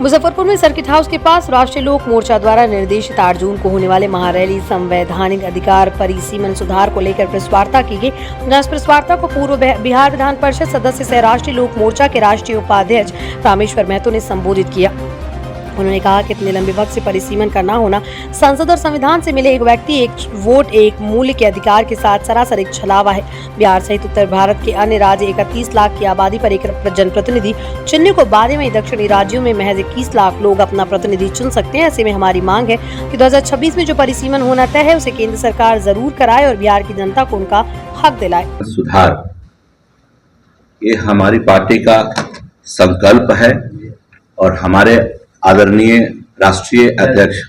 मुजफ्फरपुर में circuit house के पास राष्ट्रीय लोक मोर्चा द्वारा निर्देशित 8 जून को होने वाले महारैली संवैधानिक अधिकार परिसीमन सुधार को लेकर प्रेस वार्ता की गई। जहां प्रेस वार्ता को पूर्व बिहार विधान परिषद सदस्य सह राष्ट्रीय लोक मोर्चा के राष्ट्रीय उपाध्यक्ष रामेश्वर महतो ने संबोधित किया। उन्होंने कहा कि इतने लंबे वक्त से परिसीमन का न होना संसद और संविधान से मिले एक व्यक्ति एक वोट एक मूल्य के अधिकार के साथ सरासर एक छलावा है। बिहार सहित उत्तर भारत के अन्य राज्य 31 लाख की आबादी पर एक जनप्रतिनिधि चुनने को बारे में दक्षिणी राज्यों में महज 21 लाख लोग अपना प्रतिनिधि चुन सकते हैं। ऐसे में हमारी मांग है कि 2026 में जो परिसीमन होना तय है उसे केंद्र सरकार जरूर कराए और बिहार की जनता को उनका हक दिलाए। सुधार ये हमारी पार्टी का संकल्प है और हमारे आदरणीय राष्ट्रीय अध्यक्ष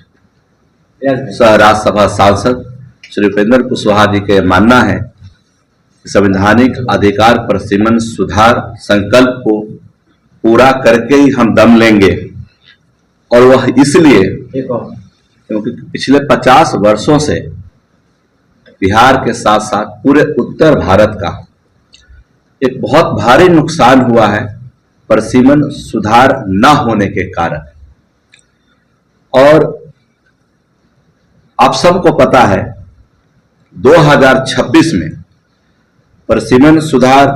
राज्यसभा सांसद श्री उपेंद्र कुशवाहा जी के मानना है कि संवैधानिक अधिकार परिसीमन सुधार संकल्प को पूरा करके ही हम दम लेंगे। और वह इसलिए क्योंकि पिछले 50 वर्षों से बिहार के साथ साथ पूरे उत्तर भारत का एक बहुत भारी नुकसान हुआ है परिसीमन सुधार न होने के कारण। और आप सबको पता है 2026 में परिसीमन सुधार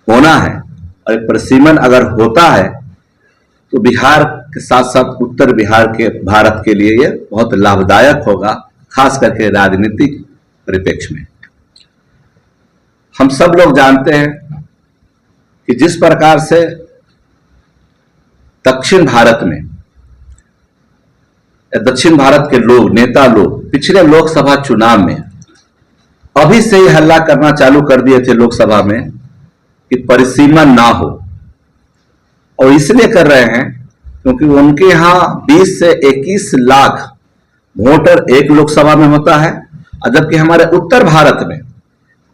होना है और परिसीमन अगर होता है तो बिहार के साथ साथ उत्तर बिहार के भारत के लिए यह बहुत लाभदायक होगा, खास करके राजनीतिक परिप्रेक्ष्य में। हम सब लोग जानते हैं कि जिस प्रकार से दक्षिण भारत के लोग नेता लोग पिछले लोकसभा चुनाव में अभी से ही हल्ला करना चालू कर दिए थे लोकसभा में कि परिसीमन ना हो। और इसलिए कर रहे हैं क्योंकि उनके यहां 20 से 21 लाख वोटर एक लोकसभा में होता है, जबकि हमारे उत्तर भारत में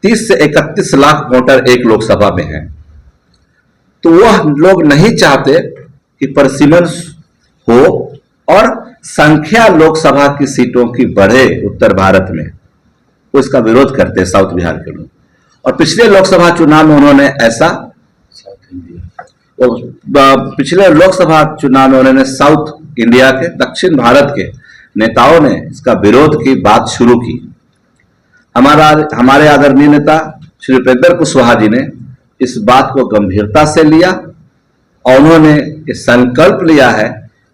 30 से 31 लाख वोटर एक लोकसभा में है। तो वह लोग नहीं चाहते कि परिसीमन हो और संख्या लोकसभा की सीटों की बढ़े उत्तर भारत में, वो इसका विरोध करते हैं साउथ बिहार के लोग। और पिछले लोकसभा चुनाव में उन्होंने साउथ इंडिया के दक्षिण भारत के नेताओं ने इसका विरोध की बात शुरू की। हमारे आदरणीय नेता श्री उपेंद्र कुशवाहा जी ने इस बात को गंभीरता से लिया और उन्होंने ये संकल्प लिया है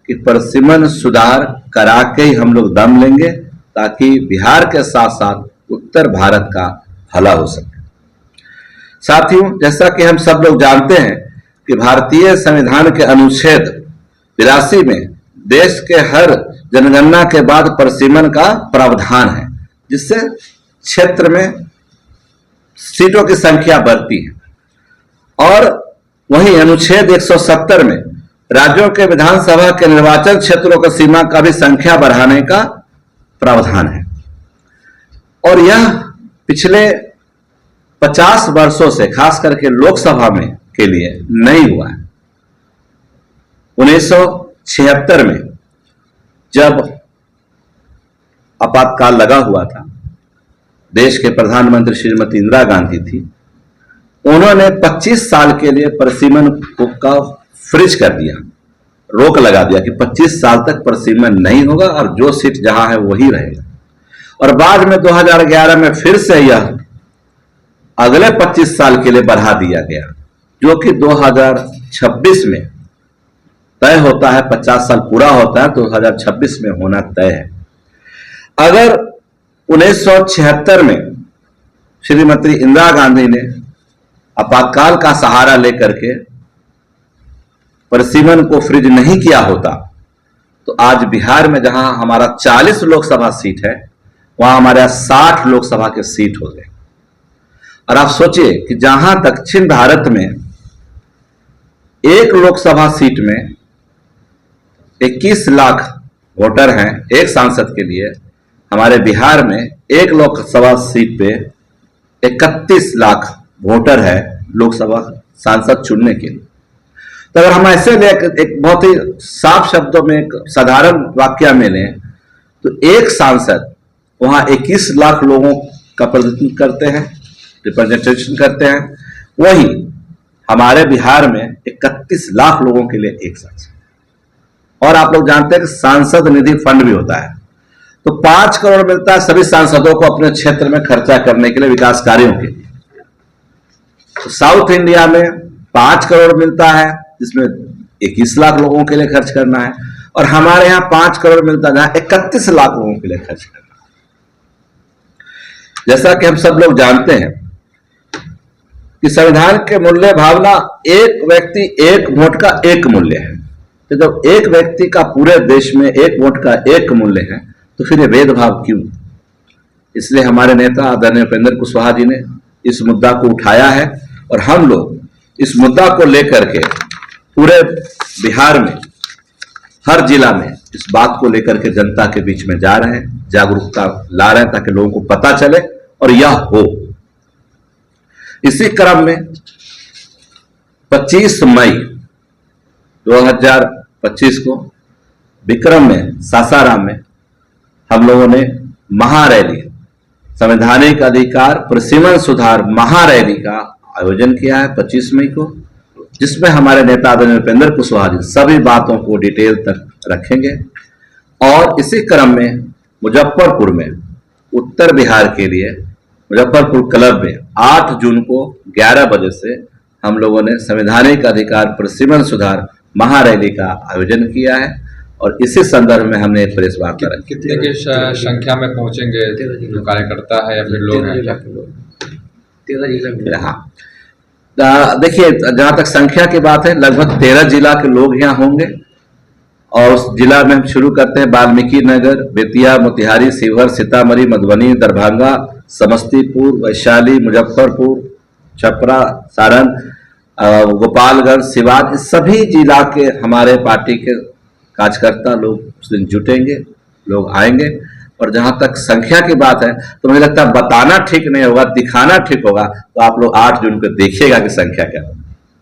कि परिसीमन सुधार करा के ही हम लोग दम लेंगे ताकि बिहार के साथ साथ उत्तर भारत का भला हो सके। साथियों, जैसा कि हम सब लोग जानते हैं कि भारतीय संविधान के अनुच्छेद 82 में देश के हर जनगणना के बाद परिसीमन का प्रावधान है, जिससे क्षेत्र में सीटों की संख्या बढ़ती है। और वहीं अनुच्छेद 170 में राज्यों के विधानसभा के निर्वाचन क्षेत्रों की सीमा का भी संख्या बढ़ाने का प्रावधान है। और यह पिछले 50 वर्षों से खास करके लोकसभा में के लिए नहीं हुआ है। 1976 में जब आपातकाल लगा हुआ था, देश के प्रधानमंत्री श्रीमती इंदिरा गांधी थी, उन्होंने 25 साल के लिए परिसीमन का फ्रीज कर दिया, रोक लगा दिया कि 25 साल तक परिसीमन नहीं होगा और जो सीट जहां है वही रहेगा। और बाद में 2011 में फिर से यह अगले 25 साल के लिए बढ़ा दिया गया, जो कि 2026 में तय होता है। 50 साल पूरा होता है तो 2026 में होना तय है। अगर 1976 में श्रीमती इंदिरा गांधी ने आपातकाल का सहारा लेकर के परिसीमन को फ्रीज नहीं किया होता तो आज बिहार में जहां हमारा 40 लोकसभा सीट है वहां हमारे 60 लोकसभा के सीट हो गए। और आप सोचिए कि जहां दक्षिण भारत में एक लोकसभा सीट में 21 लाख वोटर हैं एक सांसद के लिए, हमारे बिहार में एक लोकसभा सीट पे 31 लाख वोटर है लोकसभा सांसद चुनने के लिए। तो अगर हम ऐसे एक बहुत ही साफ शब्दों में एक साधारण वाक्य में लें तो एक सांसद वहां 21 लाख लोगों का प्रतिनिधित्व करते हैं, रिप्रेजेंटेशन करते हैं। वहीं हमारे बिहार में 31 लाख लोगों के लिए एक सांसद। और आप लोग जानते हैं कि सांसद निधि फंड भी होता है, तो 5 करोड़ मिलता है सभी सांसदों को अपने क्षेत्र में खर्चा करने के लिए, विकास कार्यों के लिए। तो साउथ इंडिया में 5 करोड़ मिलता है जिसमें 21 लाख लोगों के लिए खर्च करना है, और हमारे यहां 5 करोड़ मिलता है जहां 31 लाख लोगों के लिए खर्च करना है। जैसा कि हम सब लोग जानते हैं कि संविधान के मूल्य भावना एक व्यक्ति एक वोट का एक मूल्य है। तो जब एक व्यक्ति का पूरे देश में एक वोट का एक मूल्य है तो फिर ये भेदभाव क्यों? इसलिए हमारे नेता आदरणीय उपेंद्र कुशवाहा जी ने इस मुद्दा को उठाया है, और हम लोग इस मुद्दा को लेकर के पूरे बिहार में हर जिला में इस बात को लेकर के जनता के बीच में जा रहे हैं, जागरूकता ला रहे हैं ताकि लोगों को पता चले और यह हो। इसी क्रम में 25 मई 2025 को विक्रम में, सासाराम में हम लोगों ने महारैली, संवैधानिक अधिकार परिसीमन सुधार महारैली का आयोजन किया है 25 मई को, जिसमें हमारे नेता आदरणीय उपेंद्र कुशवाहा जी सभी बातों को डिटेल तक रखेंगे। और इसी क्रम में मुजफ्फरपुर में, उत्तर बिहार के लिए मुजफ्फरपुर क्लब में 8 जून को 11 बजे से हम लोगों ने संवैधानिक अधिकार परिसीमन सुधार महारैली का आयोजन किया है, और इसी संदर्भ में हमने एक प्रेस वार्ता रखी। कितने की संख्या में पहुंचेंगे जो कार्यकर्ता है या फिर लोग हैं? 13 जिला। हाँ, देखिए जहां तक संख्या की बात है, लगभग 13 जिला के लोग यहाँ होंगे, और उस जिला में हम शुरू करते हैं वाल्मीकि नगर, बेतिया, मोतिहारी, शिवहर, सीतामढ़ी, मधुबनी, दरभंगा, समस्तीपुर, वैशाली, मुजफ्फरपुर, छपरा, सारण, गोपालगंज, सिवान, इस सभी जिला के हमारे पार्टी के कार्यकर्ता लोग उस दिन जुटेंगे, लोग आएंगे। और जहां तक संख्या की बात है तो मुझे लगता है बताना ठीक नहीं होगा, दिखाना ठीक होगा। तो आप लोग 8 जून को देखिएगा कि संख्या क्या है।